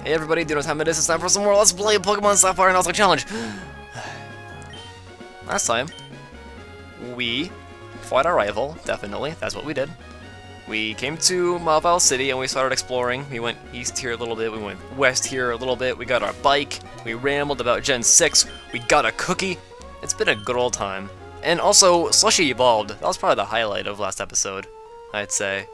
Hey everybody, do you know what time it is? It's time for some more Let's Play Pokemon Sapphire Nuzlocke Challenge! Last time, we fought our rival, definitely, that's what we did. We came to Mavile City and we started exploring. We went east here a little bit, we went west here a little bit, we got our bike, we rambled about Gen 6, we got a cookie. It's been a good old time. And also, Slushy evolved. That was probably the highlight of last episode, I'd say.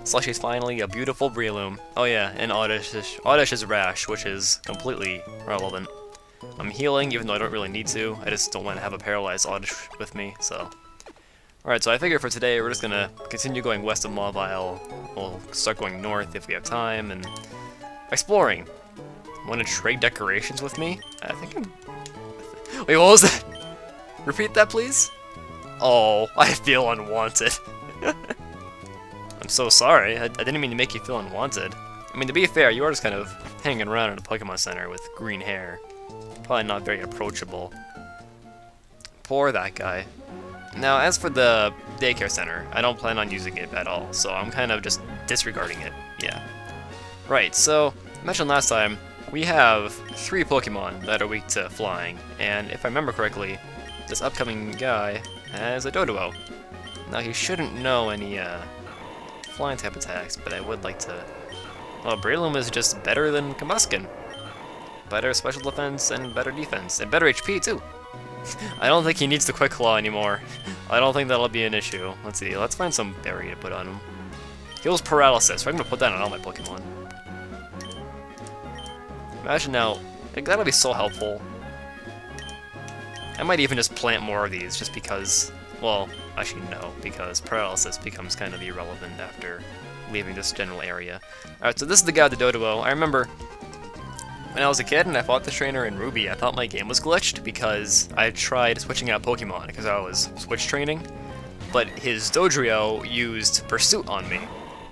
Slushy's finally a beautiful Breloom. Oh yeah, and Oddish's Rash, which is completely relevant. I'm healing, even though I don't really need to. I just don't want to have a paralyzed Oddish with me, so... Alright, so I figure for today we're just gonna continue going west of Mawile. We'll start going north if we have time, and... exploring! Want to trade decorations with me? I think I'm... Wait, what was that? Repeat that, please? Oh, I feel unwanted. I'm so sorry, I didn't mean to make you feel unwanted. I mean, to be fair, you are just kind of hanging around at a Pokemon Center with green hair. Probably not very approachable. Poor that guy. Now, as for the daycare center, I don't plan on using it at all, so I'm kind of just disregarding it, yeah. Right, so, I mentioned last time, we have 3 Pokemon that are weak to flying, and if I remember correctly, this upcoming guy has a Doduo. Now, he shouldn't know any, flying type attacks, but I would like to... Well, Breloom is just better than Combuskin. Better special defense and better defense, and better HP too. I don't think he needs the Quick Claw anymore. I don't think that'll be an issue. Let's see, let's find some berry to put on him. Heals Paralysis, so I'm gonna put that on all my Pokemon. Imagine now, like, that'll be so helpful. I might even just plant more of these, just because... Well, actually no, because Paralysis becomes kind of irrelevant after leaving this general area. Alright, so this is the guy with the Doduo. I remember when I was a kid and I fought the trainer in Ruby, I thought my game was glitched because I tried switching out Pokemon because I was switch training, but his Dodrio used Pursuit on me,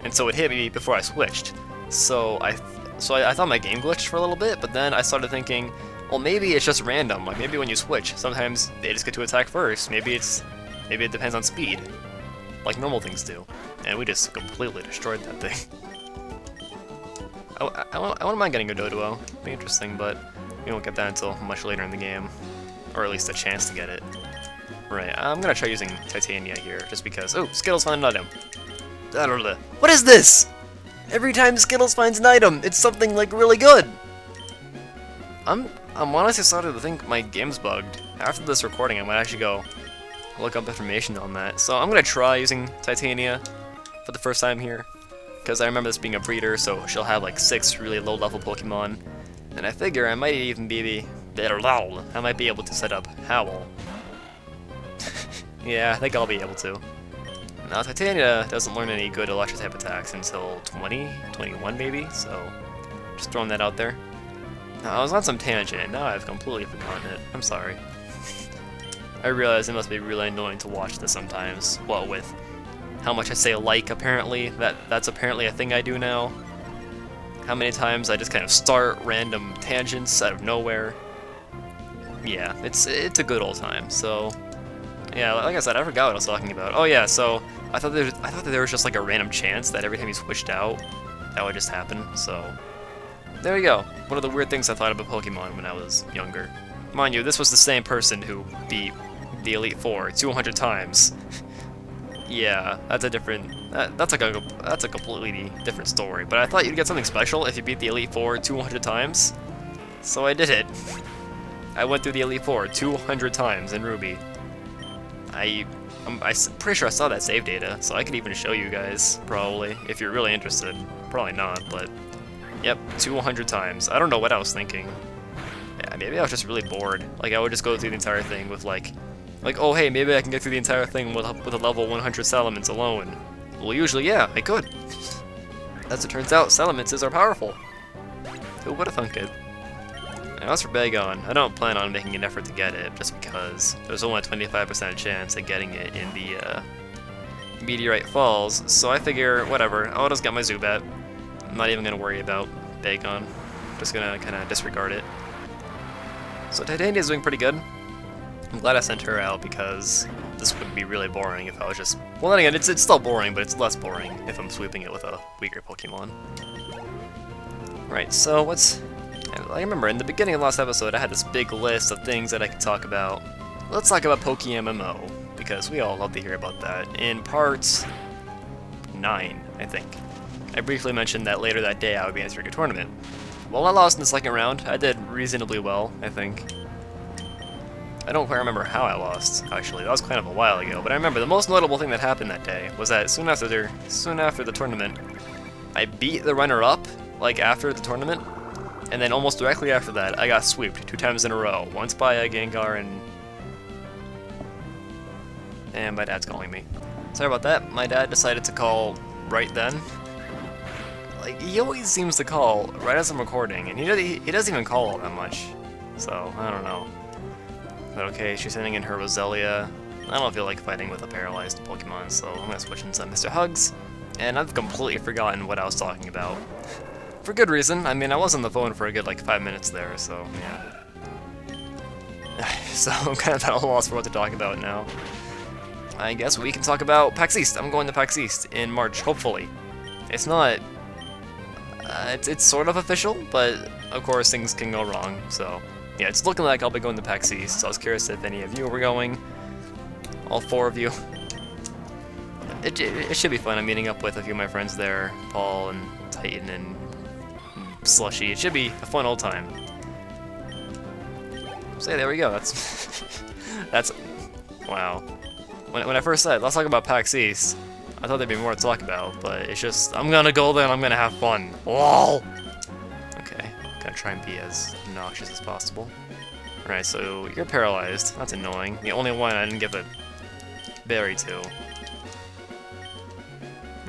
and so it hit me before I switched. So I thought my game glitched for a little bit, but then I started thinking, well, maybe it's just random. Like, maybe when you switch, sometimes they just get to attack first. Maybe it depends on speed, like normal things do. And we just completely destroyed that thing. I wouldn't mind getting a Doduo. It'd be interesting, but we won't get that until much later in the game. Or at least a chance to get it. Right, I'm gonna try using Titania here, just because... Oh, Skittles found an item. What is this? Every time Skittles finds an item, it's something, like, really good! I'm honestly starting to think my game's bugged. After this recording, I might actually go look up information on that. So I'm gonna try using Titania for the first time here, because I remember this being a breeder, so she'll have like 6 really low-level Pokemon, and I figure I might even be I might be able to set up Howl. Yeah, I think I'll be able to. Now Titania doesn't learn any good electric type attacks until 21 maybe, so just throwing that out there. Now, I was on some tangent, now I've completely forgotten it. I'm sorry. I realize it must be really annoying to watch this sometimes. Well, with how much I say like, apparently. That's apparently a thing I do now. How many times I just kind of start random tangents out of nowhere. Yeah, it's a good old time, so... Yeah, like I said, I forgot what I was talking about. Oh yeah, so I thought that there was just like a random chance that every time you switched out, that would just happen, so... There you go. One of the weird things I thought about Pokemon when I was younger. Mind you, this was the same person who beat the Elite Four 200 times. Yeah, that's a different... That's a completely different story. But I thought you'd get something special if you beat the Elite Four 200 times. So I did it. I went through the Elite Four 200 times in Ruby. I'm pretty sure I saw that save data, so I could even show you guys, probably, if you're really interested. Probably not, but... Yep, 200 times. I don't know what I was thinking. Yeah, maybe I was just really bored. Like, I would just go through the entire thing with, like, oh, hey, maybe I can get through the entire thing with a level 100 Salamence alone. Well, usually, yeah, I could. As it turns out, Salamences are powerful. Who would have thunk it? Now, as for Bagon, I don't plan on making an effort to get it, just because there's only a 25% chance of getting it in the, Meteorite Falls, so I figure, whatever, I'll just get my Zubat. I'm not even gonna worry about Bagon. Just gonna kinda disregard it. So Titania's doing pretty good. I'm glad I sent her out because this would be really boring if I was just... Well, then again, it's still boring, but it's less boring if I'm sweeping it with a weaker Pokemon. Right, so what's... I remember in the beginning of the last episode I had this big list of things that I could talk about. Let's talk about PokeMMO, because we all love to hear about that. In part 9, I think. I briefly mentioned that later that day I would be entering a tournament. Well, I lost in the second round. I did reasonably well, I think. I don't quite remember how I lost, actually. That was kind of a while ago, but I remember the most notable thing that happened that day was that soon after the tournament, I beat the runner-up, like, after the tournament, and then almost directly after that, I got sweeped 2 times in a row. Once by a Gengar and my dad's calling me. Sorry about that. My dad decided to call right then. Like, he always seems to call right as I'm recording, and he doesn't even call all that much. So, I don't know. But okay, she's sending in her Roselia. I don't feel like fighting with a paralyzed Pokemon, so I'm gonna switch into Mr. Hugs. And I've completely forgotten what I was talking about. For good reason. I mean, I was on the phone for a good, like, 5 minutes there, so, yeah. So, I'm kind of at a loss for what to talk about now. I guess we can talk about PAX East. I'm going to PAX East in March, hopefully. It's not... it's sort of official, but, of course, things can go wrong, so... Yeah, it's looking like I'll be going to PAX East, so I was curious if any of you were going. All 4 of you. It should be fun. I'm meeting up with a few of my friends there, Paul and Titan and Slushy. It should be a fun old time. So yeah, there we go. That's wow. When I first said let's talk about PAX East, I thought there'd be more to talk about, but it's just I'm gonna go there and I'm gonna have fun. LOL. Okay, gotta try and be as obnoxious as possible. Alright, so you're paralyzed. That's annoying. The only one I didn't give a berry to.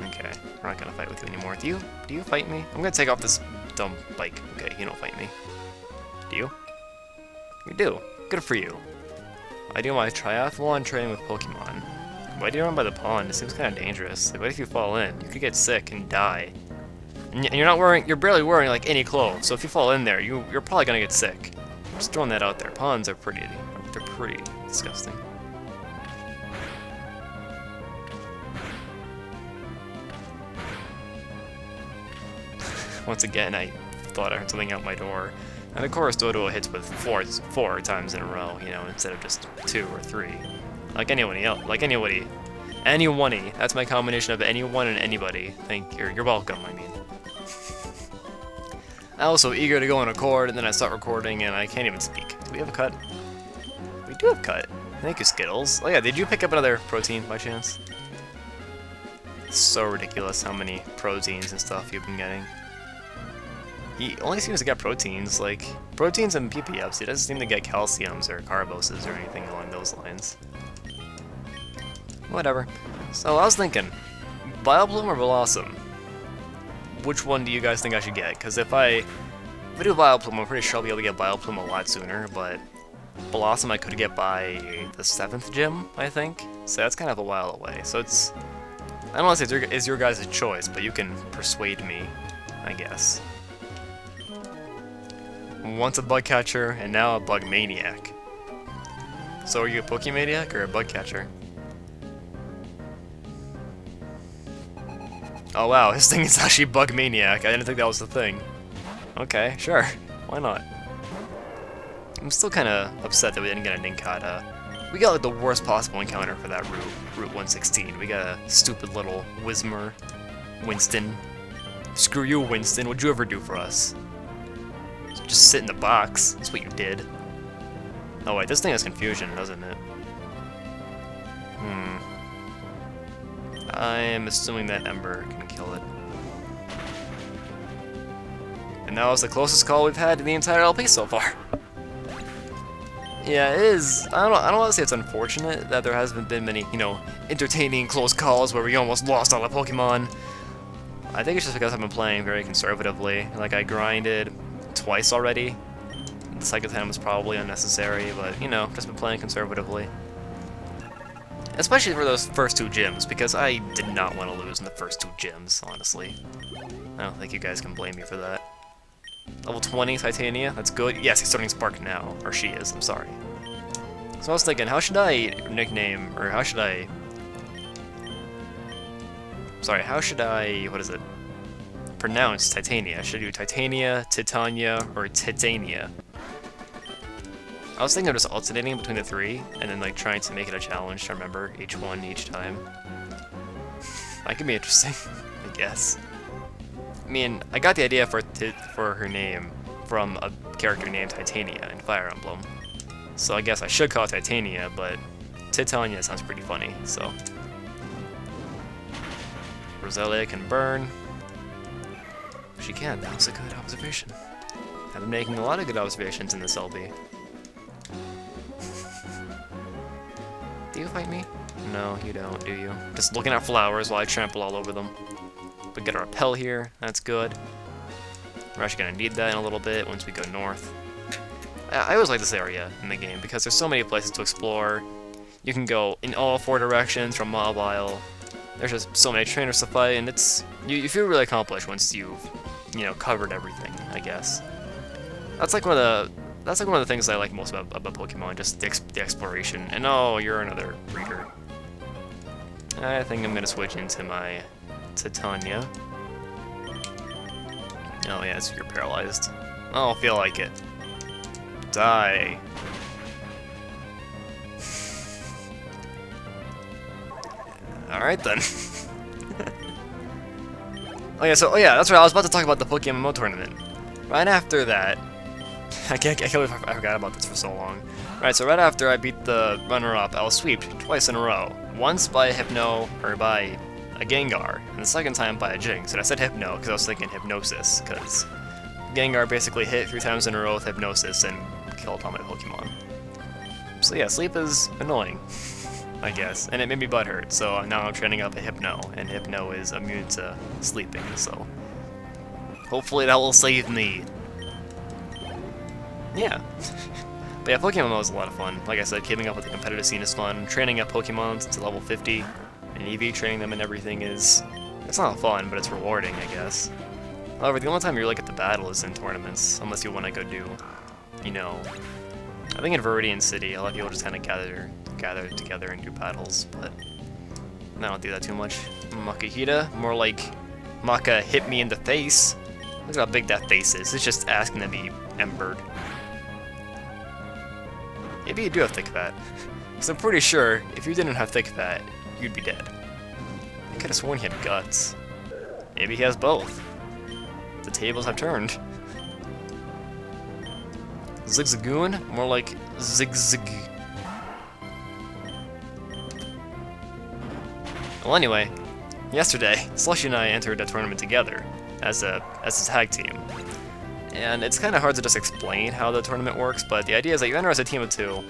Okay, we're not gonna fight with you anymore. Do you fight me? I'm gonna take off this dumb bike. Okay, you don't fight me. Do you? You do. Good for you. I do my triathlon training with Pokemon. Why do you run by the pond? It seems kind of dangerous. Like, what if you fall in? You could get sick and die. And you're barely wearing like any clothes. So if you fall in there, you're probably gonna get sick. Just throwing that out there. Ponds are pretty disgusting. Once again, I thought I heard something out my door. And of course, Dodo hits with four times in a row, you know, instead of just 2 or 3. Like anybody else. Like anybody. Anyone-y. That's my combination of anyone and anybody. You're welcome, I mean. I was so eager to go on a chord, and then I start recording, and I can't even speak. Do we have a cut? We do have cut. Thank you, Skittles. Oh yeah, did you pick up another protein by chance? It's so ridiculous how many proteins and stuff you've been getting. He only seems to get proteins, like, proteins and PPFs. He doesn't seem to get calciums or carboses or anything along those lines. Whatever. So I was thinking, Vileplume or Blossom? Which one do you guys think I should get? Because if I do Vileplume, I'm pretty sure I'll be able to get Vileplume a lot sooner, but Blossom I could get by the 7th gym, I think. So that's kind of a while away. So it's... I don't want to say it's your guys' choice, but you can persuade me, I guess. Once a bug catcher, and now a bug maniac. So are you a Pokemaniac or a bug catcher? Oh wow, his thing is actually bug maniac. I didn't think that was the thing. Okay, sure. Why not? I'm still kind of upset that we didn't get a Ninkata. We got like the worst possible encounter for that Route 116. We got a stupid little Whismur. Winston. Screw you, Winston. What'd you ever do for us? Just sit in the box. That's what you did. Oh wait, this thing has confusion, doesn't it? I'm assuming that Ember can kill it. And that was the closest call we've had to the entire LP so far. Yeah, it is. I don't want to say it's unfortunate that there hasn't been many, you know, entertaining close calls where we almost lost all the Pokemon. I think it's just because I've been playing very conservatively. Like, I grinded twice already. The second time was probably unnecessary, but, you know, just been playing conservatively. Especially for those first 2 gyms, because I did not want to lose in the first 2 gyms, honestly. I don't think you guys can blame me for that. Level 20 Titania, that's good. Yes, he's starting Spark now. Or she is, I'm sorry. So I was thinking, how should I nickname, or how should I... Sorry, how should I... what is it? pronounce Titania. Should I do Titania, Titania, or Titania? I was thinking of just alternating between the three, and then like trying to make it a challenge to remember each one each time. That could be interesting, I guess. I mean, I got the idea for her name from a character named Titania in Fire Emblem. So I guess I should call it Titania, but Titania sounds pretty funny, so. Roselia can burn. She can, that was a good observation. I've been making a lot of good observations in this LB. Do you fight me? No, you don't, do you? Just looking at flowers while I trample all over them. We get a repel here, that's good. We're actually gonna need that in a little bit once we go north. I always like this area in the game because there's so many places to explore. You can go in all 4 directions from Mobile. There's just so many trainers to fight, and it's you feel really accomplished once you've covered everything, I guess. That's like one of the things I like most about Pokemon, just the exploration. And oh, you're another breeder. I think I'm gonna switch into my Titania. Oh yeah, so you're paralyzed. I don't feel like it. Die. Alright then. Oh yeah, that's right, I was about to talk about the Pokemon tournament. Right after that, I can't believe I forgot about this for so long. Right, so right after I beat the runner-up, I was sweeped twice in a row. Once by by a Gengar, and the second time by a Jinx. And I said Hypno because I was thinking Hypnosis, because Gengar basically hit 3 times in a row with Hypnosis and killed all my Pokemon. So yeah, sleep is annoying, I guess, and it made me butthurt, so now I'm training up a Hypno, and Hypno is immune to sleeping, so hopefully that will save me. Yeah. But yeah, Pokemon was a lot of fun. Like I said, keeping up with the competitive scene is fun. Training up Pokemon to level 50, and EV training them and everything it's not fun, but it's rewarding, I guess. However, the only time you really get the battle is in tournaments, unless you want to go do, I think in Viridian City, a lot of people just kind of gather together and do battles, but I don't do that too much. Makahita, more like Maka hit me in the face. Look at how big that face is. It's just asking to be embered. Maybe you do have thick fat, because I'm pretty sure if you didn't have thick fat, you'd be dead. I could have sworn he had guts. Maybe he has both. The tables have turned. Zigzagoon? More like Zigzag. Well, anyway, yesterday, Slushy and I entered a tournament together as a tag team. And it's kind of hard to just explain how the tournament works, but the idea is that you enter as a team of 2,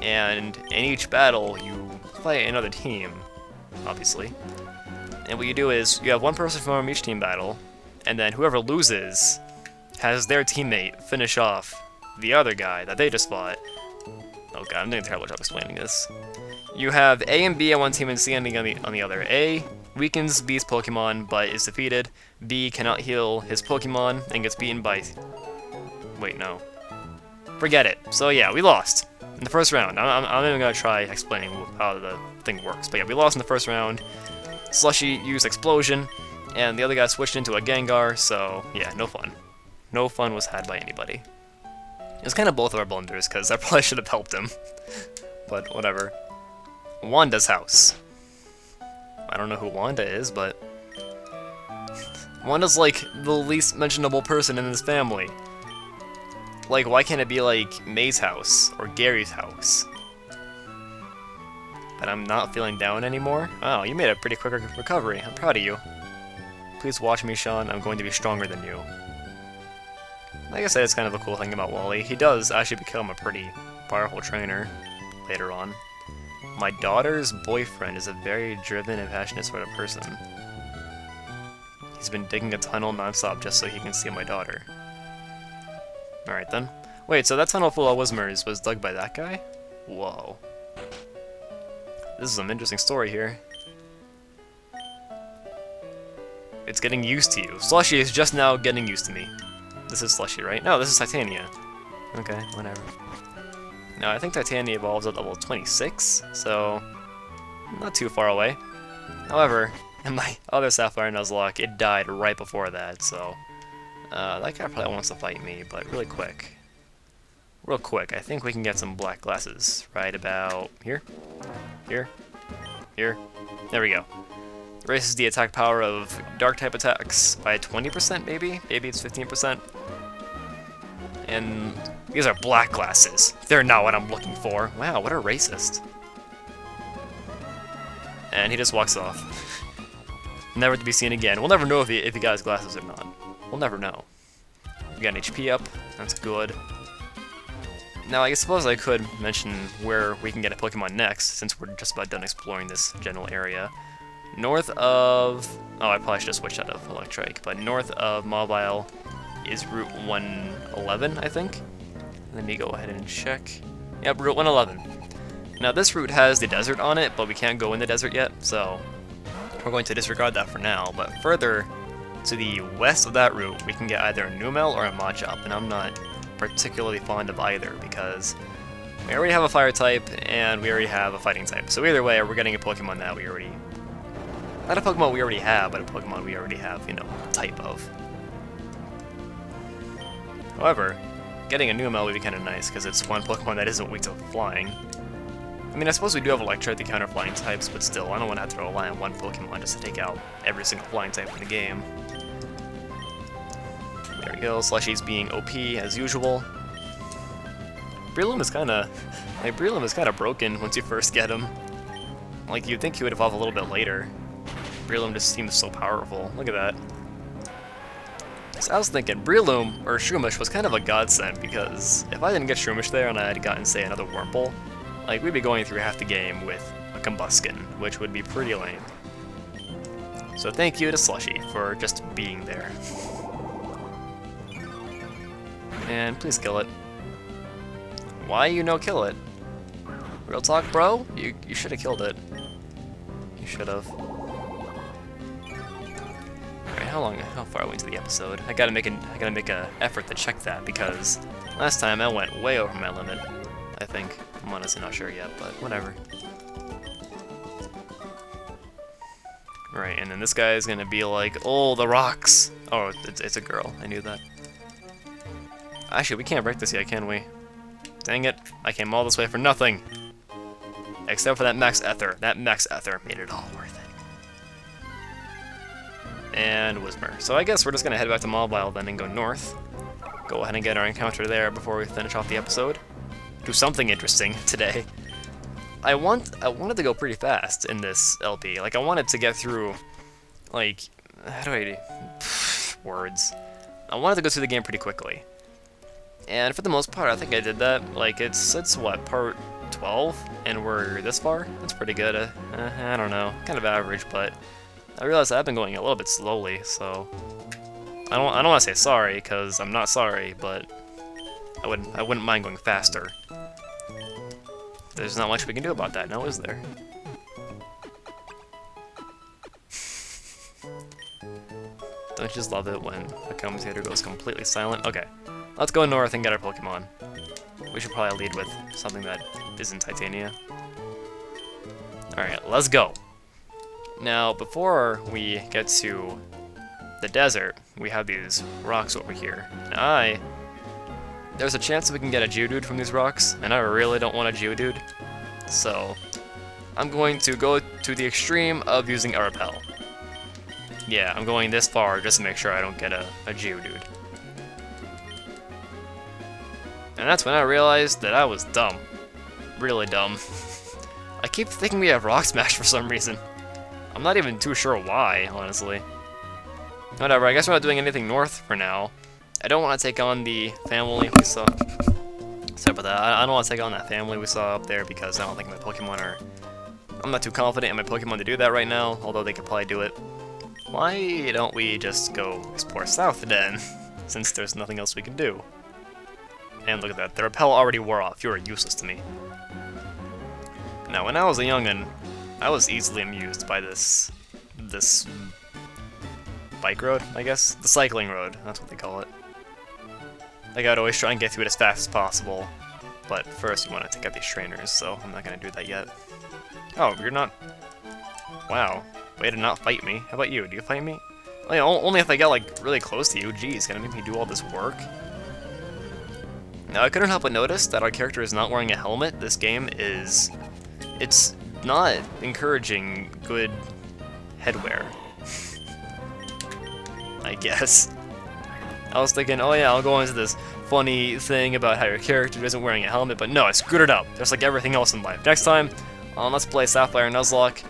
and in each battle you play another team, obviously. And what you do is, you have one person from each team battle, and then whoever loses has their teammate finish off the other guy that they just fought. Oh god, I'm doing a terrible job explaining this. You have A and B on one team and C on the other. A weakens B's Pokemon but is defeated. B cannot heal his Pokemon and gets beaten by... Wait, no. Forget it. So yeah, we lost in the first round. I'm not even going to try explaining how the thing works. But yeah, we lost in the first round. Slushy used Explosion, and the other guy switched into a Gengar, so yeah, no fun. No fun was had by anybody. It was kind of both of our blunders, because I probably should have helped him. But whatever. Wanda's house. I don't know who Wanda is, but... Wanda's like the least mentionable person in this family. Like, why can't it be like May's house, or Gary's house? But I'm not feeling down anymore? Wow, you made a pretty quick recovery. I'm proud of you. Please watch me, Sean. I'm going to be stronger than you. Like I said, it's kind of a cool thing about Wally. He does actually become a pretty powerful trainer later on. My daughter's boyfriend is a very driven and passionate sort of person. He's been digging a tunnel non-stop just so he can see my daughter. Alright then. Wait, so that tunnel full of Whismers was dug by that guy? Whoa. This is some interesting story here. It's getting used to you. Slushy is just now getting used to me. This is Slushy, right? No, this is Titania. Okay, whatever. No, I think Titania evolves at level 26, so not too far away. However, And my other Sapphire Nuzlocke, it died right before that, so... that guy probably wants to fight me, but really quick. Real quick, I think we can get some black glasses. Right about here? Here? Here? There we go. Raises the attack power of dark-type attacks by 20%, maybe? Maybe it's 15%. And these are black glasses. They're not what I'm looking for. Wow, what a racist. And he just walks off. Never to be seen again. We'll never know if he got his glasses or not. We'll never know. We got an HP up. That's good. Now, I suppose I could mention where we can get a Pokemon next, since we're just about done exploring this general area. North of... Oh, I probably should have switched out of Electric, but north of Mobile is Route 111, I think. Let me go ahead and check. Yep, Route 111. Now, this route has the desert on it, but we can't go in the desert yet, so we're going to disregard that for now. But further to the west of that route, we can get either a Numel or a Machop, and I'm not particularly fond of either, because we already have a fire type, and we already have a fighting type. So either way, we're getting a Pokemon that we already... Not a Pokemon we already have, but a Pokemon we already have, you know, type of. However, getting a Numel would be kind of nice, because it's one Pokemon that isn't weak to flying. I mean, I suppose we do have Electric to counter flying types, but still, I don't want to have to rely on one Pokemon just to take out every single flying type in the game. There we go, Slushy's being OP as usual. Breloom is kinda broken once you first get him. Like, you'd think he would evolve a little bit later. Breloom just seems so powerful. Look at that. So I was thinking, Breloom, or Shroomish, was kind of a godsend, because if I didn't get Shroomish there and I had gotten, say, another Wurmple, like, we'd be going through half the game with a Combuskin, which would be pretty lame. So thank you to Slushy for just being there. And please kill it. Why you no kill it? Real talk, bro? You should have killed it. You should have. Alright, how far are we into the episode? I gotta make a effort to check that, because last time I went way over my limit, I think. I'm honestly not sure yet, but whatever. Right, and then this guy is gonna be like, oh, the rocks! Oh, it's a girl, I knew that. Actually, we can't break this yet, can we? Dang it, I came all this way for nothing! Except for that Max Ether. That Max Ether made it all worth it. And Whismur. So I guess we're just gonna head back to Mobile then and go north. Go ahead and get our encounter there before we finish off the episode. Do something interesting today. I wanted to go pretty fast in this LP. Like, I wanted to get through, like, how do I do? Words. I wanted to go through the game pretty quickly. And for the most part, I think I did that. Like, it's what, part 12? And we're this far? That's pretty good. I don't know. Kind of average, but I realized I've been going a little bit slowly, so I don't want to say sorry, because I'm not sorry, but I wouldn't mind going faster. There's not much we can do about that now, is there? Don't you just love it when a commentator goes completely silent? Okay, let's go north and get our Pokemon. We should probably lead with something that isn't Titania. Alright, let's go! Now, before we get to the desert, we have these rocks over here. Now there's a chance that we can get a Geodude from these rocks, and I really don't want a Geodude. So, I'm going to go to the extreme of using a Repel. Yeah, I'm going this far just to make sure I don't get a Geodude. And that's when I realized that I was dumb. Really dumb. I keep thinking we have Rock Smash for some reason. I'm not even too sure why, honestly. Whatever, I guess we're not doing anything north for now. I don't want to take on the family we saw. Sorry about that. I don't want to take on that family we saw up there because I don't think my Pokemon are... I'm not too confident in my Pokemon to do that right now, although they could probably do it. Why don't we just go explore south then, since there's nothing else we can do? And look at that, the Repel already wore off. You are useless to me. Now, when I was a youngin', I was easily amused by this bike road, I guess? The cycling road, that's what they call it. Like, I'd always try and get through it as fast as possible, but first you want to take out these trainers, so I'm not going to do that yet. Oh, you're not... Wow. way to not fight me. How about you? Do you fight me? Oh, yeah, only if I get, like, really close to you. Jeez, gonna make me do all this work? Now, I couldn't help but notice that our character is not wearing a helmet. This game is... It's not encouraging good headwear. I guess. I was thinking, oh yeah, I'll go into this funny thing about how your character isn't wearing a helmet, but no, I screwed it up, just like everything else in life. Next time, let's play Sapphire Nuzlocke.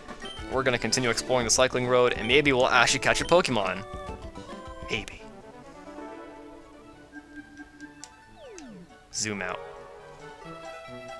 We're gonna continue exploring the cycling road, and maybe we'll actually catch a Pokémon. Maybe. Zoom out.